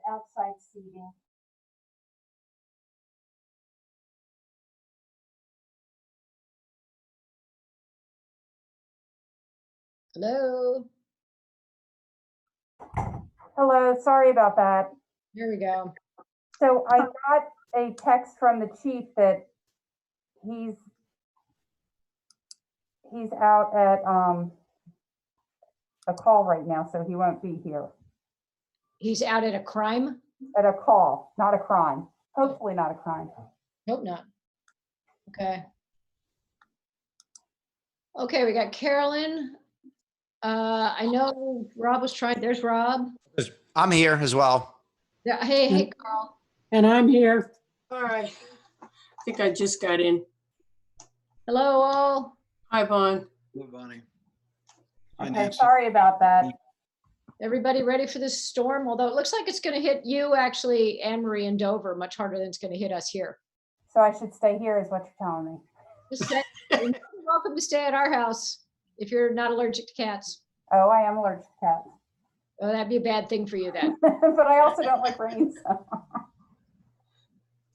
outside seating. Hello, Hello, sorry about that. here we go. So I got a text from the chief that he's out at a call right now, so he won't be here. He's out at a crime? At a call, not a crime. Hopefully not a crime. Hope not. Okay. Okay, we got Carolyn. I know Rob was trying, there's Rob. I'm here as well. Yeah, hey, Carl. And I'm here. All right. I think I just got in. Hello, all. Hi, Vaughn. Hello, Bonnie. Okay, sorry about that. Everybody ready for this storm? Although it looks like it's going to hit you, actually, Anne Marie and Dover, much harder than it's going to hit us here. So I should stay here is what you're telling me. Just say, you're welcome to stay at our house if you're not allergic to cats. Oh, I am allergic to cats. Oh, that'd be a bad thing for you then. But I also don't like rain, so.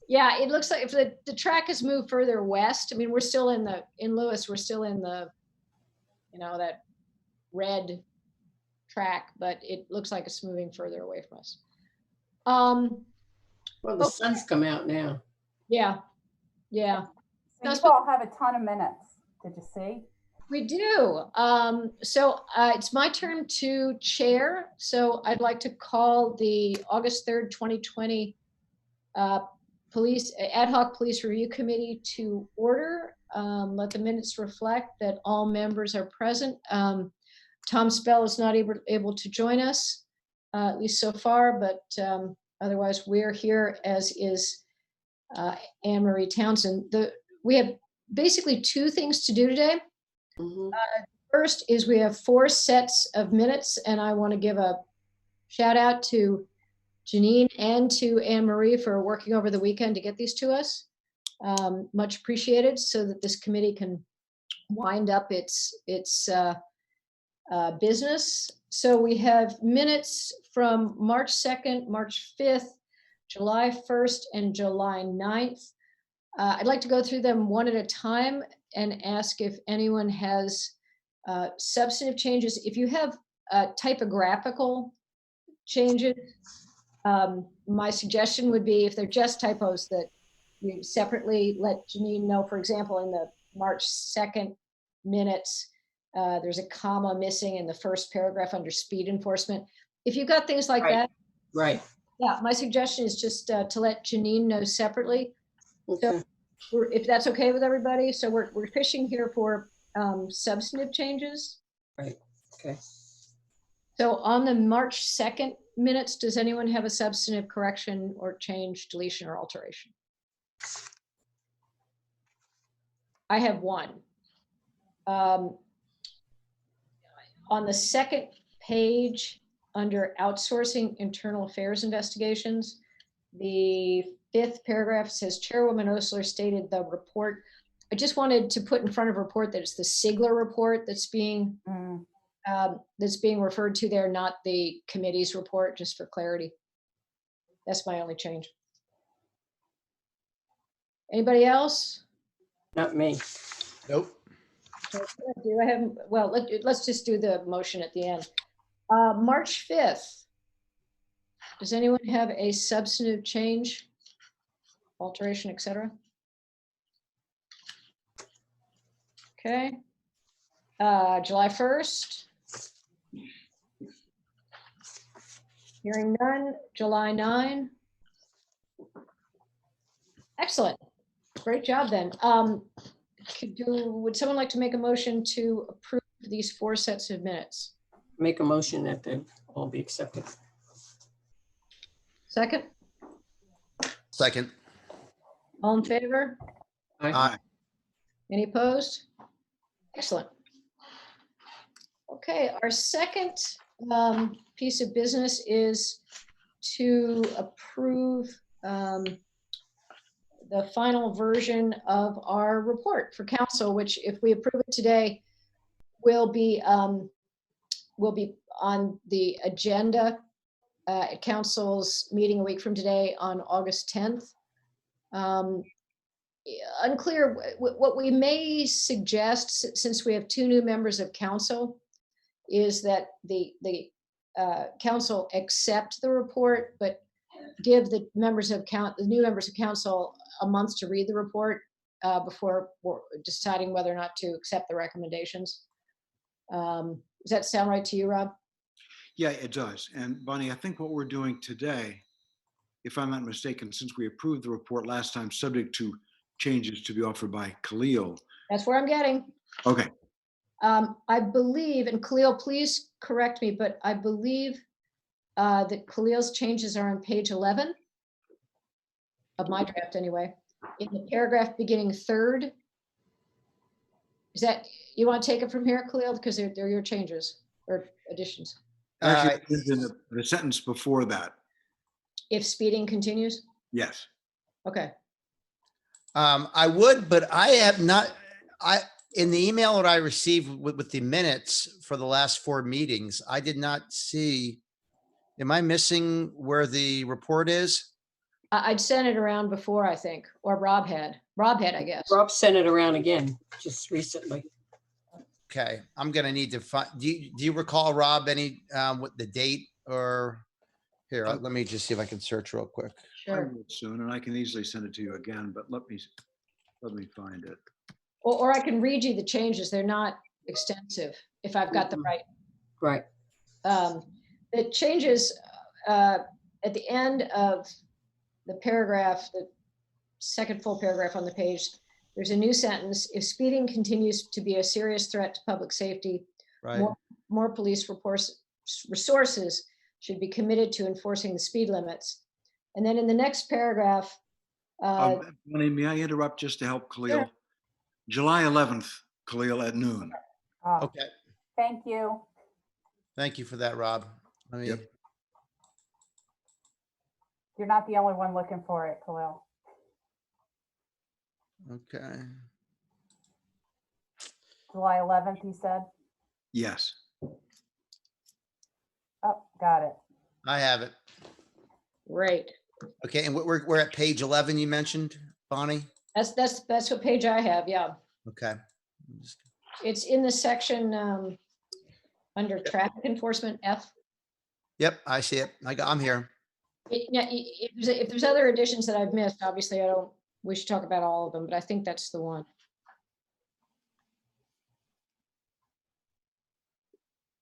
Yeah, it looks like if the track has moved further west, I mean, we're still in Lewis, we're still in the, that red track, but it looks like it's moving further away from us. Well, the sun's come out now. Yeah. So you all have a ton of minutes. Did you see? We do. So it's my turn to chair. So I'd like to call the August 3rd, 2020 Ad Hoc Police Review Committee to order. Let the minutes reflect that all members are present. Tom Spell is not able to join us, at least so far, but otherwise we're here, as is Anne Marie Townsend. We have basically two things to do today. Mhm. First is we have 4 sets of minutes, and I want to give a shout out to Janine and to Anne Marie for working over the weekend to get these to us. Much appreciated, so that this committee can wind up its business. So we have minutes from March 2nd, March 5th, July 1st, and July 9th. I'd like to go through them one at a time and ask if anyone has substantive changes. If you have typographical changes, my suggestion would be, if they're just typos, that you separately let Janine know. For example, in the March 2nd minutes, there's a comma missing in the first paragraph under speed enforcement. If you've got things like Right. that, Right. yeah, my suggestion is just to let Janine know separately. Okay. If that's okay with everybody. So we're fishing here for substantive changes. Right. Okay. So on the March 2nd minutes, does anyone have a substantive correction or change, deletion, or alteration? I have one. On the second page, under outsourcing internal affairs investigations, the 5th paragraph says Chairwoman Osler stated the report. I just wanted to put in front of report that it's the Sigler report that's being referred to there, not the committee's report, just for clarity. That's my only change. Anybody else? Not me. Nope. Do I have, well, let's just do the motion at the end. March 5th. Does anyone have a substantive change, alteration, etc.? Okay. July 1st. Hearing none. July 9. Excellent. Great job then. Would someone like to make a motion to approve these 4 sets of minutes? Make a motion that they all be accepted. Second? Second. All in favor? Aye. Any opposed? Excellent. Okay, our second piece of business is to approve the final version of our report for council, which, if we approve it today, will be on the agenda at council's meeting a week from today on August 10th. Unclear what we may suggest, since we have 2 new members of council, is that the council accept the report, but give the new members of council a month to read the report before deciding whether or not to accept the recommendations. Does that sound right to you, Rob? Yeah, it does. And Bonnie, I think what we're doing today, if I'm not mistaken, since we approved the report last time, subject to changes to be offered by Khalil. That's where I'm getting. Okay, I believe, and Khalil, please correct me, but I believe that Khalil's changes are on page 11 of my draft anyway, in the paragraph beginning 3rd. Is that, you want to take it from here, Khalil? Because they're your changes or additions. actually, it's in the sentence before that. If speeding continues? Yes. Okay. I would, but I have not, in the email that I received with the minutes for the last 4 meetings, I did not see, am I missing where the report is? I'd sent it around before, I think, or Rob had, I guess. Rob sent it around again just recently. Okay, I'm gonna need to find, do you recall, Rob, any, what the date or, here, let me just see if I can search real quick. I Sure. will soon, and I can easily send it to you again, but let me find it. Or I can read you the changes. They're not extensive, if I've got them right. Right. The changes at the end of the paragraph, the second full paragraph on the page, there's a new sentence. If speeding continues to be a serious threat to public safety, Right, more police resources should be committed to enforcing the speed limits. And then in the next paragraph, Bonnie, may I interrupt just to help Khalil? Sure. July 11th, Khalil, at noon. Oh, okay, thank you. thank you for that, Rob. Let me, Yep. You're not the only one looking for it, Khalil. okay, July 11th, you said? Yes. Oh, got it. I have it. great. Okay, and we're at page 11 you mentioned, Bonnie? That's what page I have, yeah. Okay. It's in the section under traffic enforcement F. Yep, I see it. I'm here. Yeah, if there's other additions that I've missed, obviously we should talk about all of them, but I think that's the one.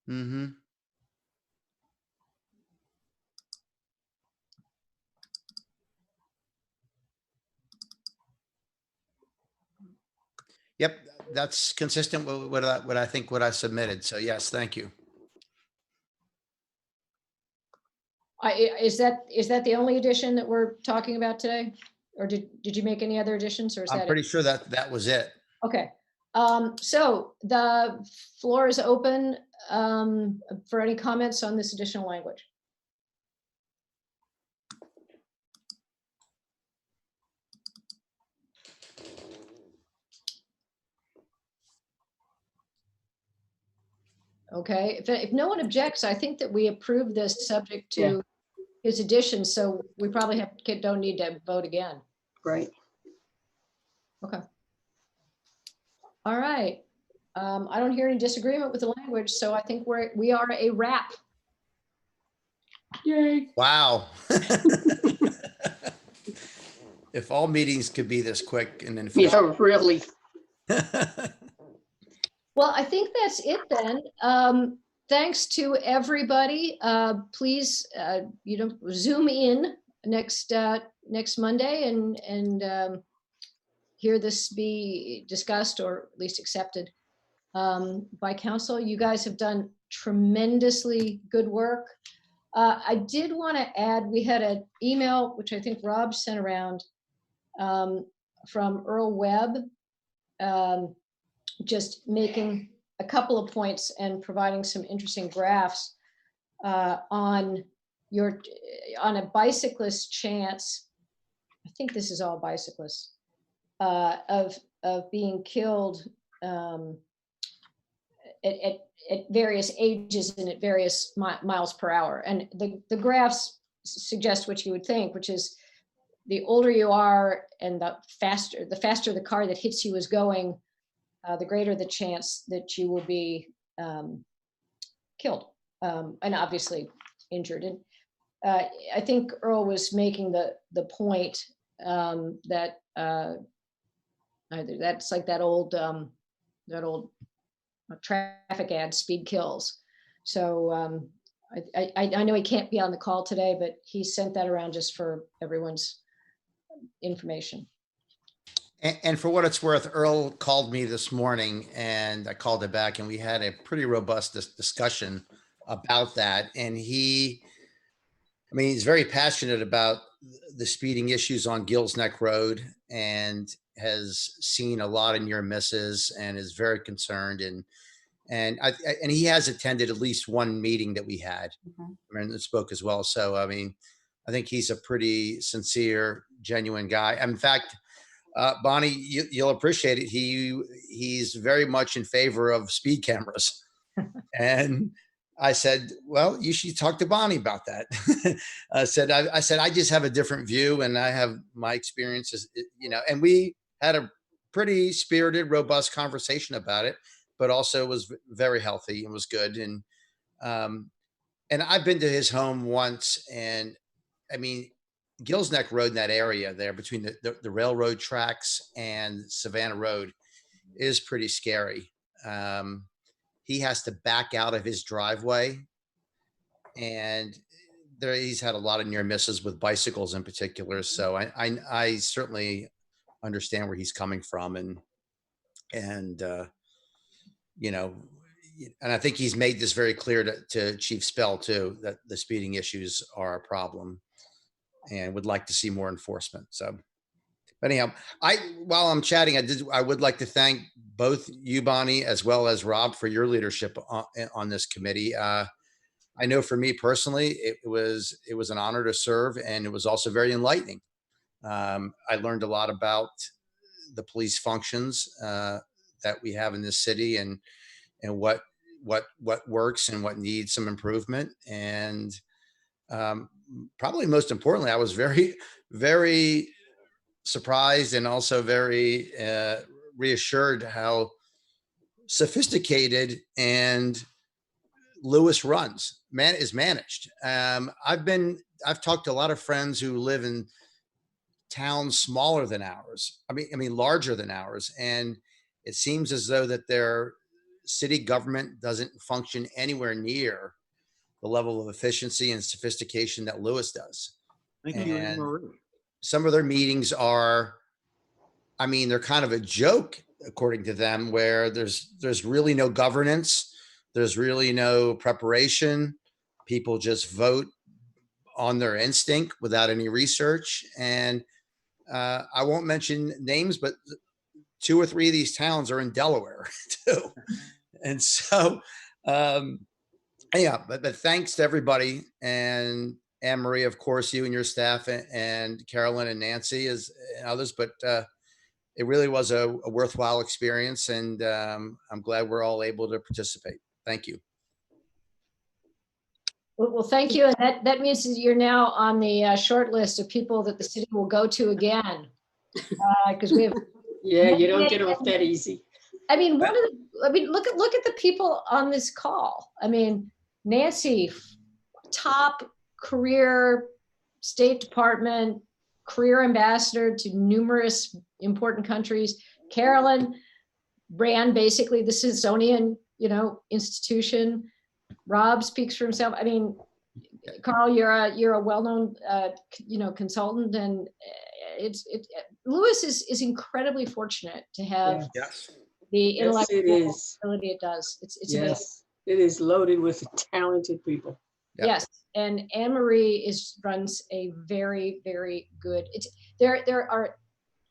Mm-hmm. Yep, that's consistent with what I think what I submitted. So yes, thank you. Is that the only addition that we're talking about today? Or did you make any other additions, or is I'm that it? pretty sure that was it. Okay, so the floor is open for any comments on this additional language. Okay, if no one objects, I think that we approve this subject to his addition, so we probably don't need to vote again. Right. Okay. All right. I don't hear any disagreement with the language, so I think we are a wrap. Yay. Wow. If all meetings could be this quick and then. Yeah, really. Well, I think that's it then. Thanks to everybody. Please, Zoom in next Monday and hear this be discussed or at least accepted by council. You guys have done tremendously good work. I did want to add, we had an email, which I think Rob sent around from Earl Webb, just making a couple of points and providing some interesting graphs on a bicyclist chance. I think this is all bicyclists of being killed at various ages and at various miles per hour. And the graphs suggest what you would think, which is the older you are and the faster the car that hits you is going, the greater the chance that you will be killed and obviously injured. And I think Earl was making the point that that's like that old traffic ad, speed kills. So I know he can't be on the call today, but he sent that around just for everyone's information. And for what it's worth, Earl called me this morning and I called it back and we had a pretty robust discussion about that. And he's very passionate about the speeding issues on Gills Neck Road and has seen a lot of near misses and is very concerned. And he has attended at least one meeting that we had and spoke as well. So, I think he's a pretty sincere, genuine guy. In fact, Bonnie, you'll appreciate it. He's very much in favor of speed cameras. And I said, well, you should talk to Bonnie about that. I said, I just have a different view and I have my experiences, and we had a pretty spirited, robust conversation about it, but also was very healthy and was good. And I've been to his home once and Gills Neck Road in that area there between the railroad tracks and Savannah Road is pretty scary. He has to back out of his driveway and he's had a lot of near misses with bicycles in particular. So I certainly understand where he's coming from and I think he's made this very clear to Chief Spell too, that the speeding issues are a problem and would like to see more enforcement. So anyhow, while I'm chatting, I would like to thank both you, Bonnie, as well as Rob for your leadership on this committee. I know for me personally, it was an honor to serve and it was also very enlightening. I learned a lot about the police functions that we have in this city and what works and what needs some improvement. And probably most importantly, I was very, very surprised and also very reassured how sophisticated and Lewis is managed. I've talked to a lot of friends who live in towns smaller than ours. Larger than ours. And it seems as though that their city government doesn't function anywhere near the level of efficiency and sophistication that Lewis does. Thank you, And Marie. some of their meetings are, they're kind of a joke, according to them, where there's really no governance. There's really no preparation. People just vote on their instinct without any research. And I won't mention names, but 2 or 3 of these towns are in Delaware too. And so, but thanks to everybody. And Anne Marie, of course, you and your staff and Carolyn and Nancy and others, but it really was a worthwhile experience. And I'm glad we're all able to participate. Thank you. Well, thank you. And that means that you're now on the short list of people that the city will go to again. Because we have. Yeah, you don't get off that easy. Look at the people on this call. Nancy, top career State Department, career ambassador to numerous important countries. Carolyn ran basically the Smithsonian, institution. Rob speaks for himself. Carl, you're a well-known, consultant, and Lewis is incredibly fortunate to have Yes. the intellectual it is. ability it does. It's amazing. Yes, it is loaded with talented people. Yep. Yes, and Anne Marie runs a very, very good. There are.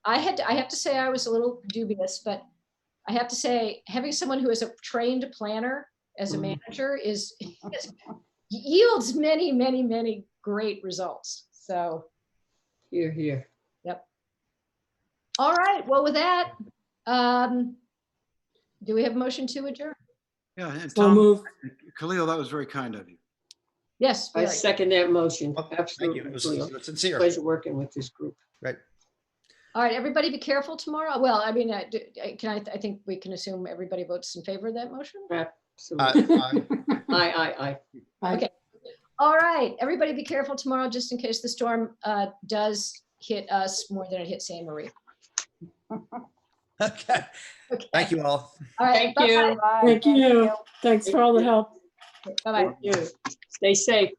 I have to say I was a little dubious, but I have to say having someone who is a trained planner as a manager yields many, many, many great results. So. Here. Yep. All right. Well, with that, do we have a motion to adjourn? Yeah, and So Tom, move. Khalil, that was very kind of you. Yes. I very. second that motion. Well, Thank you. Absolutely. It was Khalil. sincere. Pleasure working with this group. Right. All right, everybody be careful tomorrow. Well, I mean, I think we can assume everybody votes in favor of that motion. Absolutely. Aye. Aye. Okay. All right, everybody be careful tomorrow, just in case the storm does hit us more than it hit San Marie. Okay. Okay. Thank you all. All right. Thank you. Bye. Thank you. Thanks for all the help. Bye-bye. Thank you. Stay safe.